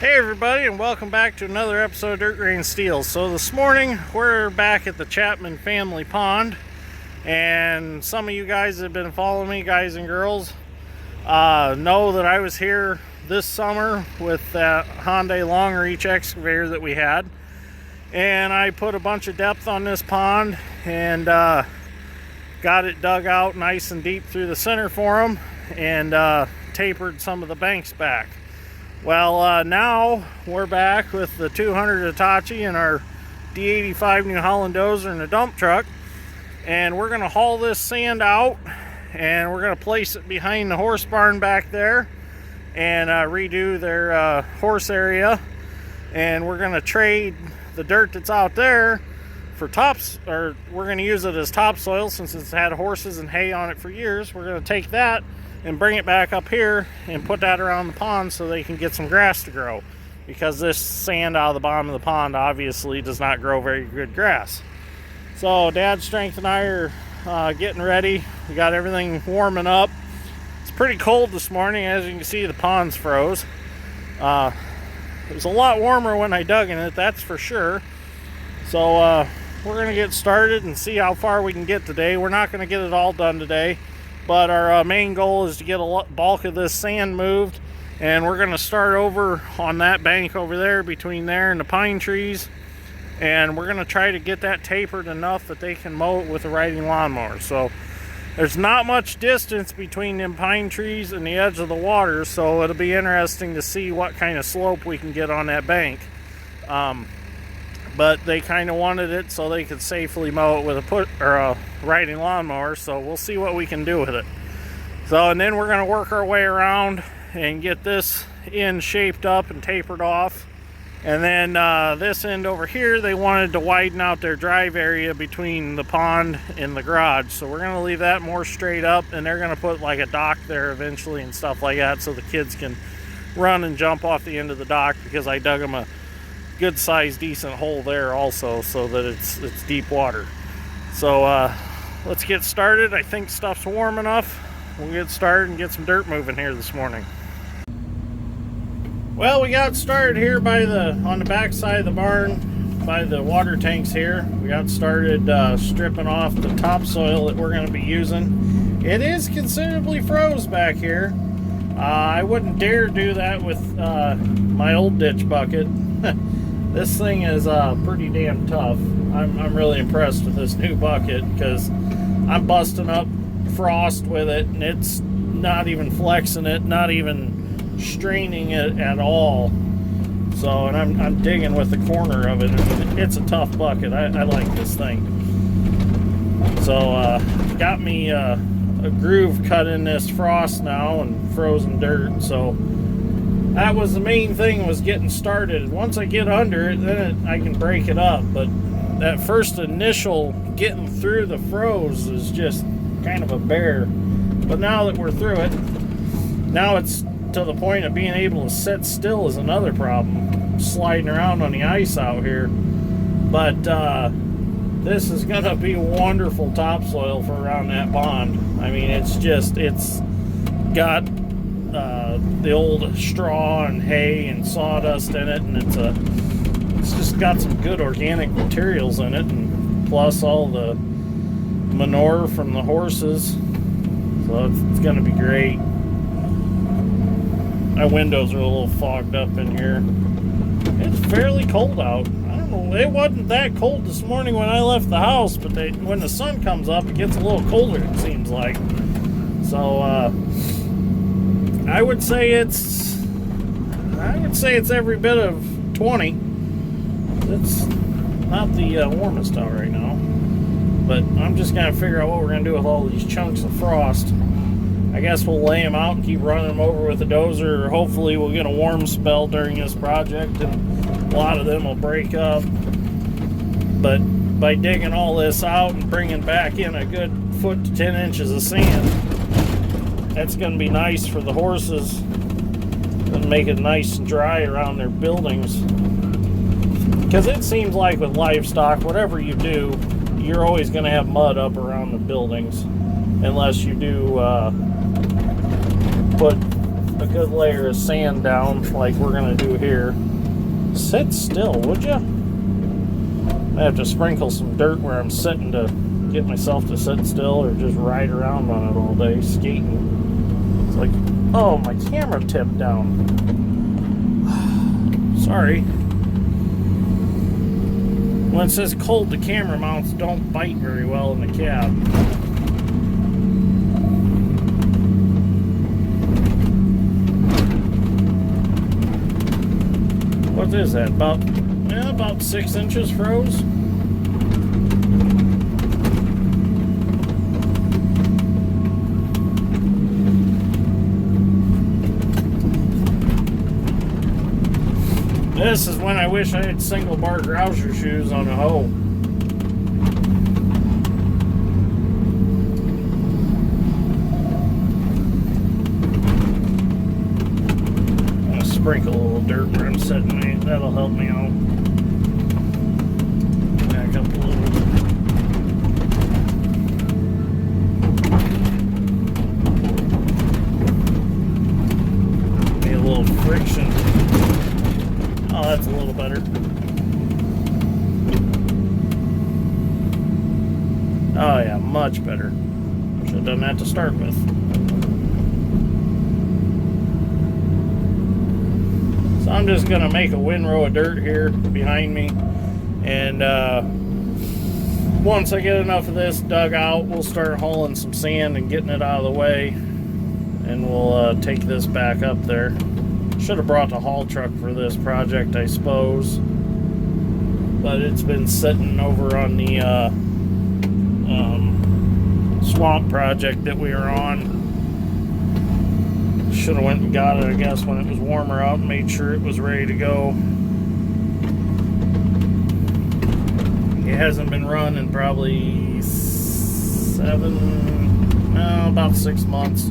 Hey everybody, and welcome back to another episode of Dirt Grain Steel. So this morning we're back at the Chapman family pond, and some of you guys that have been following me, guys and girls, know that I was here this summer with that Hyundai long reach excavator that we had, and I put a bunch of depth on this pond and got it dug out nice and deep through the center for them, and tapered some of the banks back. Well, now we're back with the 200 Hitachi and our D85 New Holland dozer and a dump truck, and we're going to haul this sand out, and we're going to place it behind the horse barn back there and redo their horse area, and we're going to trade the dirt that's out there for tops, or we're going to use it as topsoil since it's had horses and hay on it for years. We're going to take that and bring it back up here and put that around the pond so they can get some grass to grow, because this sand out of the bottom of the pond obviously does not grow very good grass. So Dad's Strength and I are getting ready. We got everything warming up. It's pretty cold this morning. As you can see, the pond's froze. It was a lot warmer when I dug in it, that's for sure. So we're gonna get started and see how far we can get today. We're not gonna get it all done today, but our main goal is to get a bulk of this sand moved, and we're going to start over on that bank over there between there and the pine trees, and we're going to try to get that tapered enough that they can mow it with a riding lawnmower. So there's not much distance between them pine trees and the edge of the water, so it'll be interesting to see what kind of slope we can get on that bank. But they kind of wanted it so they could safely mow it with a riding lawnmower, so we'll see what we can do with it. So, and then we're going to work our way around and get this end shaped up and tapered off. And then this end over here, they wanted to widen out their drive area between the pond and the garage, so we're going to leave that more straight up, and they're going to put like a dock there eventually and stuff like that so the kids can run and jump off the end of the dock, because I dug them a good sized decent hole there also, so that it's deep water. So let's get started. I think stuff's warm enough. We'll get started and get some dirt moving here this morning. Well, we got started here on the back side of the barn by the water tanks here. We got started stripping off the topsoil that we're going to be using. It is considerably froze back here. I wouldn't dare do that with my old ditch bucket. This thing is pretty damn tough. I'm really impressed with this new bucket, because I'm busting up frost with it, and it's not even flexing it, not even straining it at all. So, and I'm digging with the corner of it. It's a tough bucket. I like this thing. So, got me a groove cut in this frost now and frozen dirt. So that was the main thing, was getting started. Once I get under it, then I can break it up. But that first initial getting through the froze is just kind of a bear. But now that we're through it, now it's to the point of being able to sit still is another problem. Sliding around on the ice out here. But this is going to be wonderful topsoil for around that pond. I mean, it's got the old straw and hay and sawdust in it, and it's just got some good organic materials in it, and plus all the manure from the horses, so it's going to be great. My windows are a little fogged up in here. It's fairly cold out. I don't know, it wasn't that cold this morning when I left the house, but when the sun comes up, it gets a little colder, it seems like. So I would say it's every bit of 20. It's not the warmest out right now, but I'm just gonna figure out what we're gonna do with all these chunks of frost. I guess we'll lay them out and keep running them over with the dozer, or hopefully we'll get a warm spell during this project and a lot of them will break up. But by digging all this out and bringing back in a good foot to 10 inches of sand, that's going to be nice for the horses and make it nice and dry around their buildings. Because it seems like with livestock, whatever you do, you're always going to have mud up around the buildings, unless you do put a good layer of sand down like we're going to do here. Sit still, would you? I have to sprinkle some dirt where I'm sitting to get myself to sit still, or just ride around on it all day skating. It's like, oh, my camera tipped down. Sorry. When it says cold, the camera mounts don't bite very well in the cab. What is that? About 6 inches froze. This is when I wish I had single bar grouser shoes on a hoe. I'm gonna sprinkle a little dirt where I'm sitting. That'll help me out. Back up a little. Maybe a little friction. Oh, that's a little better. Oh yeah, much better. Should have done that to start with. So I'm just gonna make a windrow of dirt here behind me, and once I get enough of this dug out, we'll start hauling some sand and getting it out of the way, and we'll take this back up there. Should have brought the haul truck for this project, I suppose, but it's been sitting over on the swamp project that we were on. Should have went and got it, I guess, when it was warmer out and made sure it was ready to go. It hasn't been run in probably about 6 months.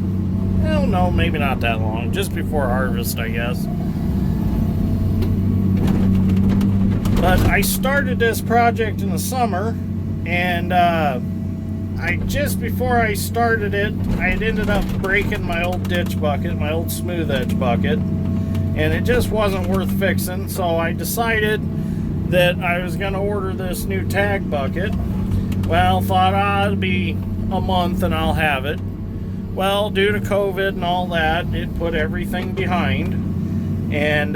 Well, no, maybe not that long. Just before harvest, I guess. But I started this project in the summer, and just before I started it, I had ended up breaking my old ditch bucket, my old smooth edge bucket, and it just wasn't worth fixing. So I decided that I was going to order this new tag bucket. Well, thought it'll be a month and I'll have it. Well, due to COVID and all that, it put everything behind, and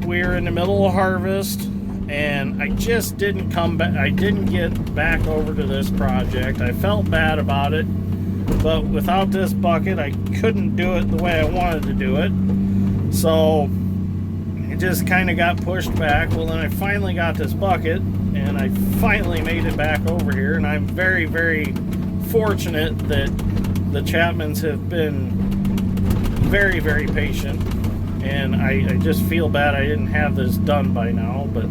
we're in the middle of harvest, and I just didn't come back. I didn't get back over to this project. I felt bad about it, but without this bucket, I couldn't do it the way I wanted to do it, so it just kind of got pushed back. Well, then I finally got this bucket, and I finally made it back over here, and I'm very, very fortunate that the Chapmans have been very, very patient, and I just feel bad I didn't have this done by now, but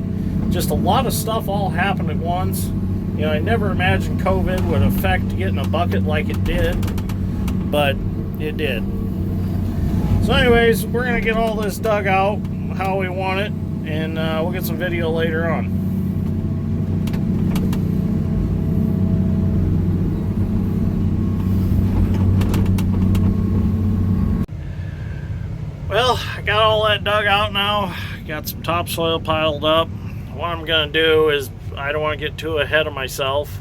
just a lot of stuff all happened at once. You know, I never imagined COVID would affect getting a bucket like it did, but it did. So anyways, we're going to get all this dug out how we want it, and we'll get some video later on. Well, I got all that dug out now. Got some topsoil piled up. What I'm going to do is, I don't want to get too ahead of myself.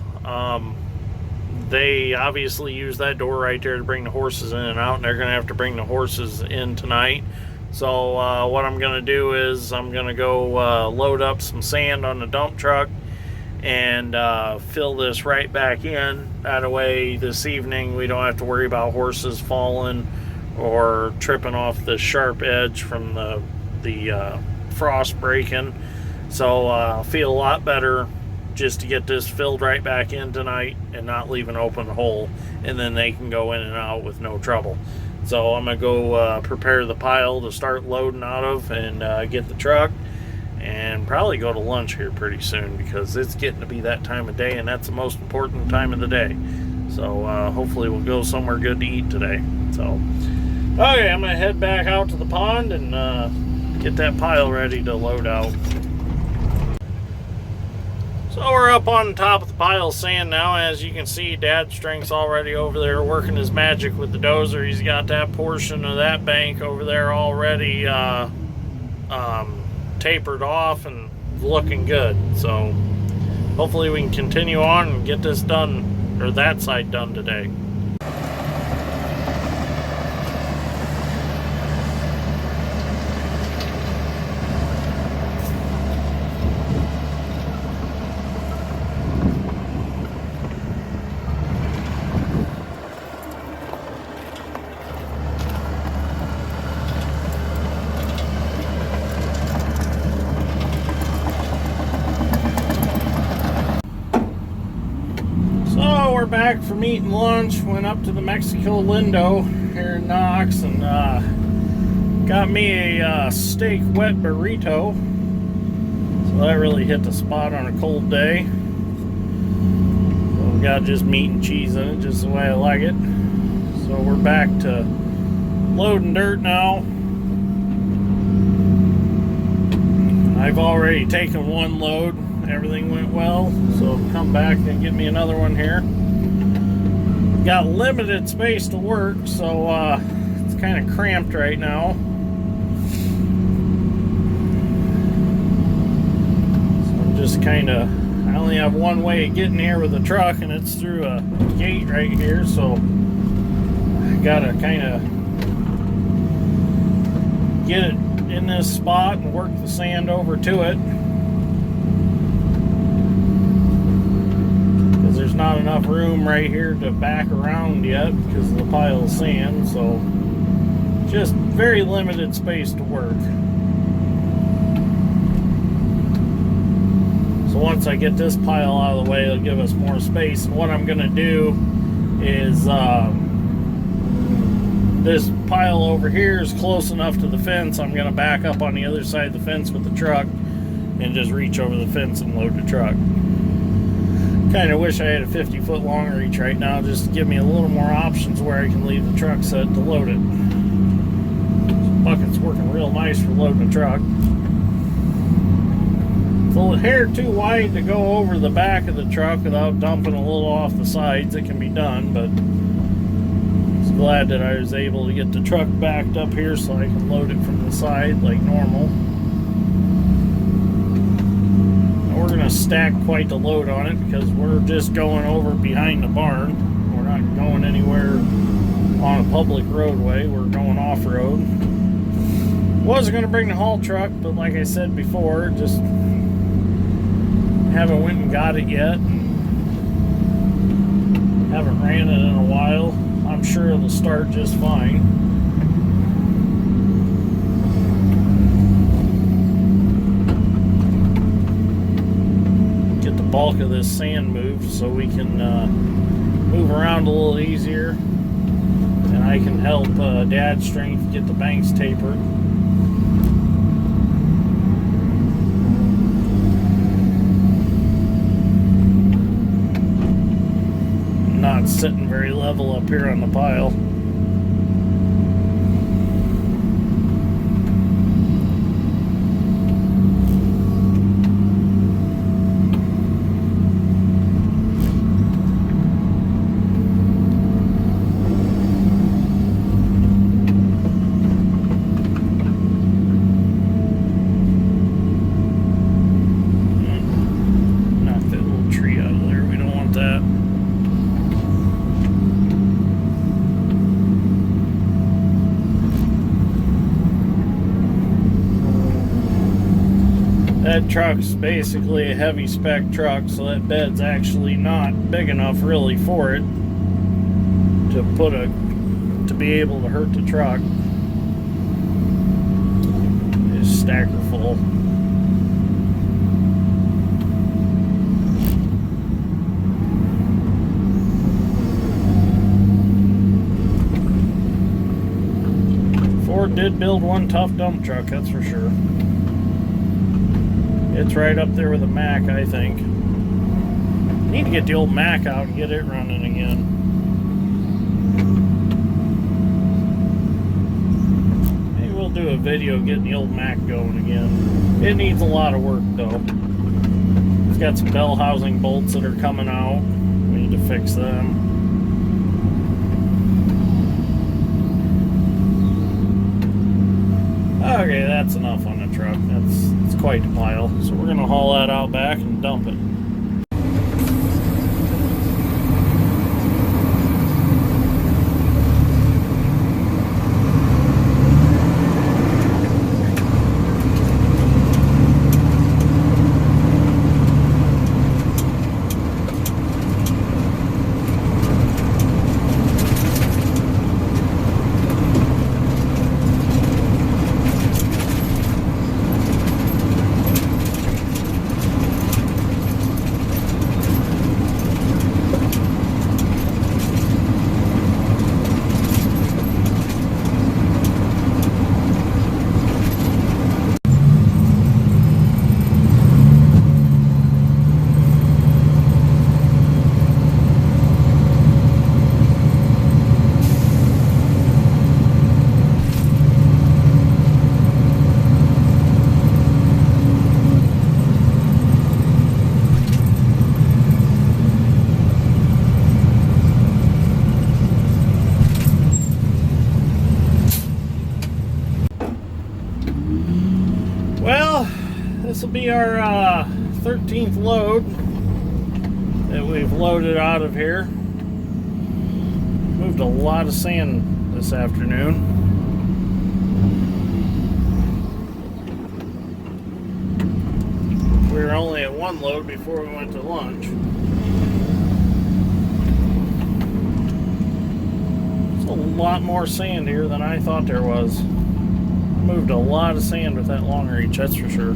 They obviously use that door right there to bring the horses in and out, and they're going to have to bring the horses in tonight. So what I'm going to do is, I'm going to go load up some sand on the dump truck and fill this right back in. That way this evening we don't have to worry about horses falling or tripping off the sharp edge from the frost breaking. So I'll feel a lot better just to get this filled right back in tonight and not leave an open hole, and then they can go in and out with no trouble. So I'm gonna go prepare the pile to start loading out of, and get the truck, and probably go to lunch here pretty soon, because it's getting to be that time of day, and that's the most important time of the day. So hopefully we'll go somewhere good to eat today. So okay, I'm gonna head back out to the pond and get that pile ready to load out. So So we're up on top of the pile of sand now. As you can see, Dad Strength's already over there working his magic with the dozer. He's got that portion of that bank over there already tapered off and looking good. So hopefully we can continue on and get this done, or that side done today. We're back from eating lunch. Went up to the Mexico Lindo here in Knox and got me a steak wet burrito. So that really hit the spot on a cold day. So we got just meat and cheese in it, just the way I like it. So we're back to loading dirt now. I've already taken one load. Everything went well, so come back and get me another one here. Got limited space to work, so it's kind of cramped right now. So I'm just kind of, I only have one way of getting here with the truck, and it's through a gate right here, so I gotta kind of get it in this spot and work the sand over to it. There's not enough room right here to back around yet because of the pile of sand, so just very limited space to work. So once I get this pile out of the way, it'll give us more space. And what I'm going to do is this pile over here is close enough to the fence. I'm going to back up on the other side of the fence with the truck and just reach over the fence and load the truck. Kind of wish I had a 50-foot long reach right now, just to give me a little more options where I can leave the truck set to load it. This bucket's working real nice for loading a truck. It's a hair too wide to go over the back of the truck without dumping a little off the sides. It can be done, but I'm just glad that I was able to get the truck backed up here so I can load it from the side like normal. We're going to stack quite the load on it because we're just going over behind the barn. We're not going anywhere on a public roadway. We're going off-road. Was going to bring the haul truck, but like I said before, just haven't went and got it yet. Haven't ran it in a while. I'm sure it'll start just fine. Bulk of this sand moved so we can move around a little easier, and I can help Dad's Strength get the banks tapered. Not sitting very level up here on the pile. That truck's basically a heavy spec truck, so that bed's actually not big enough really for it to be able to hurt the truck. It's stacker full. Ford did build one tough dump truck, that's for sure. It's right up there with a Mack, I think. Need to get the old Mack out and get it running again. Maybe we'll do a video getting the old Mack going again. It needs a lot of work though. It's got some bell housing bolts that are coming out. We need to fix them. Okay, that's enough on the truck. It's quite a pile. So we're going to haul that out back and dump it. This will be our 13th load that we've loaded out of here. Moved a lot of sand this afternoon. We were only at one load before we went to lunch. There's a lot more sand here than I thought there was. Moved a lot of sand with that long reach, that's for sure.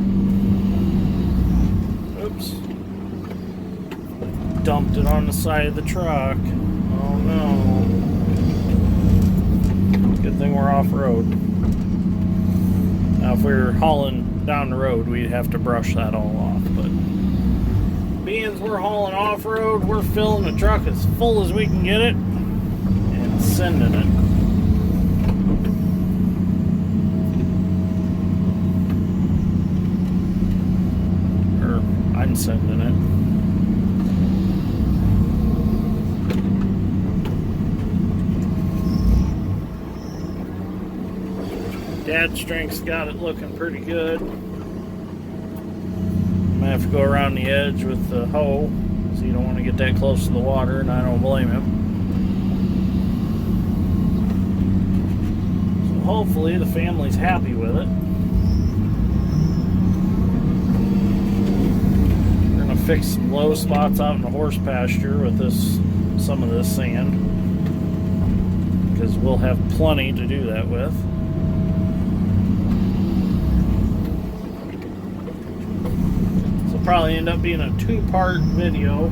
Oops. Dumped it on the side of the truck. Oh no. Good thing we're off-road. Now if we were hauling down the road, we'd have to brush that all off. But being we're hauling off-road, we're filling the truck as full as we can get it and sending it. I'm sending it. Dad's strength's got it looking pretty good. I'm gonna have to go around the edge with the hoe, so you don't want to get that close to the water, and I don't blame him. So hopefully the family's happy with it. Fix some low spots out in the horse pasture with some of this sand, because we'll have plenty to do that with. So probably end up being a two-part video.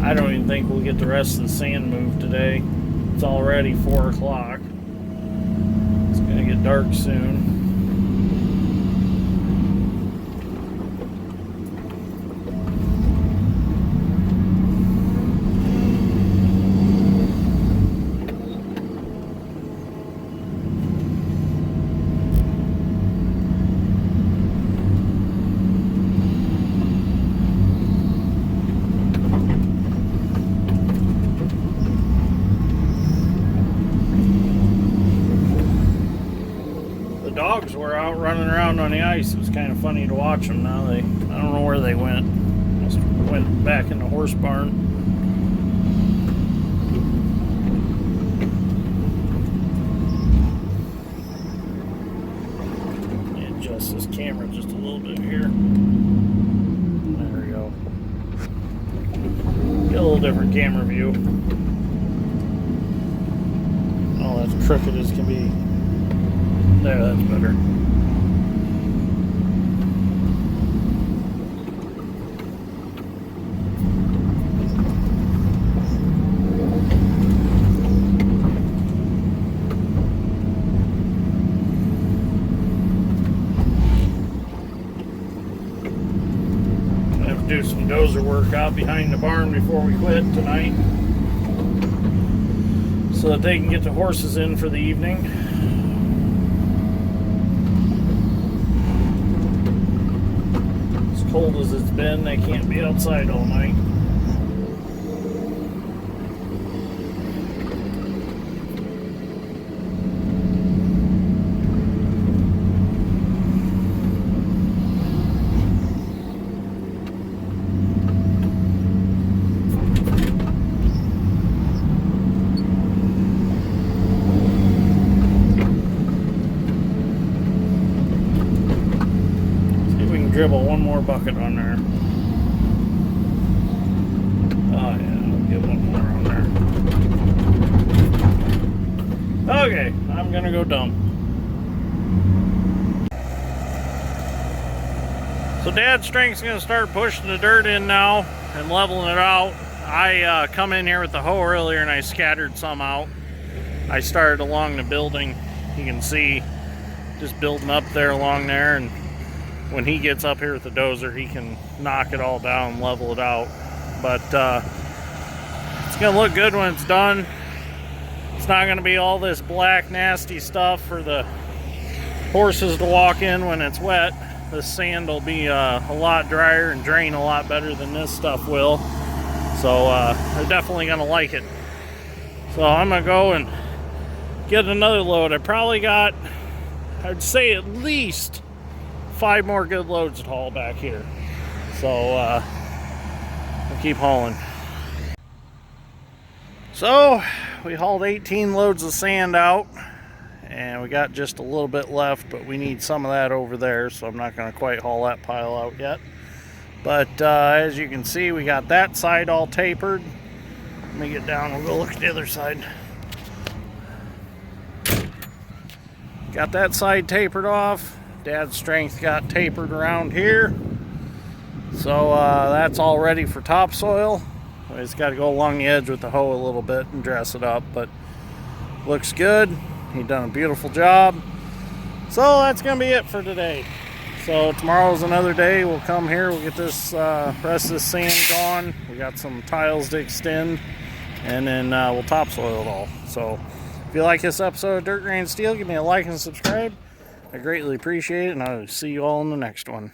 I don't even think we'll get the rest of the sand moved today. It's already 4 o'clock. It's gonna get dark soon. Dogs were out running around on the ice. It was kind of funny to watch them. Now I don't know where they went. Must have went back in the horse barn. Adjust this camera just a little bit here. There we go. Get a little different camera view. Oh, that's crooked as can be. There, that's better. I have to do some dozer work out behind the barn before we quit tonight, so that they can get the horses in for the evening. Cold as it's been, they can't be outside all night. Dribble one more bucket on there. Oh yeah, I'll get one more on there. Okay, I'm gonna go dump. So Dad's strength's gonna start pushing the dirt in now and leveling it out. I come in here with the hoe earlier and I scattered some out. I started along the building. You can see just building up there along there, and when he gets up here with the dozer, he can knock it all down and level it out. But it's gonna look good when it's done. It's not gonna be all this black nasty stuff for the horses to walk in when it's wet. This sand will be a lot drier and drain a lot better than this stuff will. So they're definitely gonna like it. So I'm gonna go and get another load. I probably got, I'd say at least 5 more good loads to haul back here. So I'll keep hauling. So we hauled 18 loads of sand out, and we got just a little bit left, but we need some of that over there, so I'm not going to quite haul that pile out yet. But as you can see, we got that side all tapered. Let me get down and we'll go look at the other side. Got that side tapered off. Dad's strength got tapered around here. So that's all ready for topsoil. We just got to go along the edge with the hoe a little bit and dress it up, but looks good. He done a beautiful job. So that's going to be it for today. So tomorrow's another day. We'll come here, we'll get this rest of this sand gone. We got some tiles to extend, and then we'll topsoil it all. So if you like this episode of Dirt Grain Steel, give me a like and subscribe. I greatly appreciate it, and I'll see you all in the next one.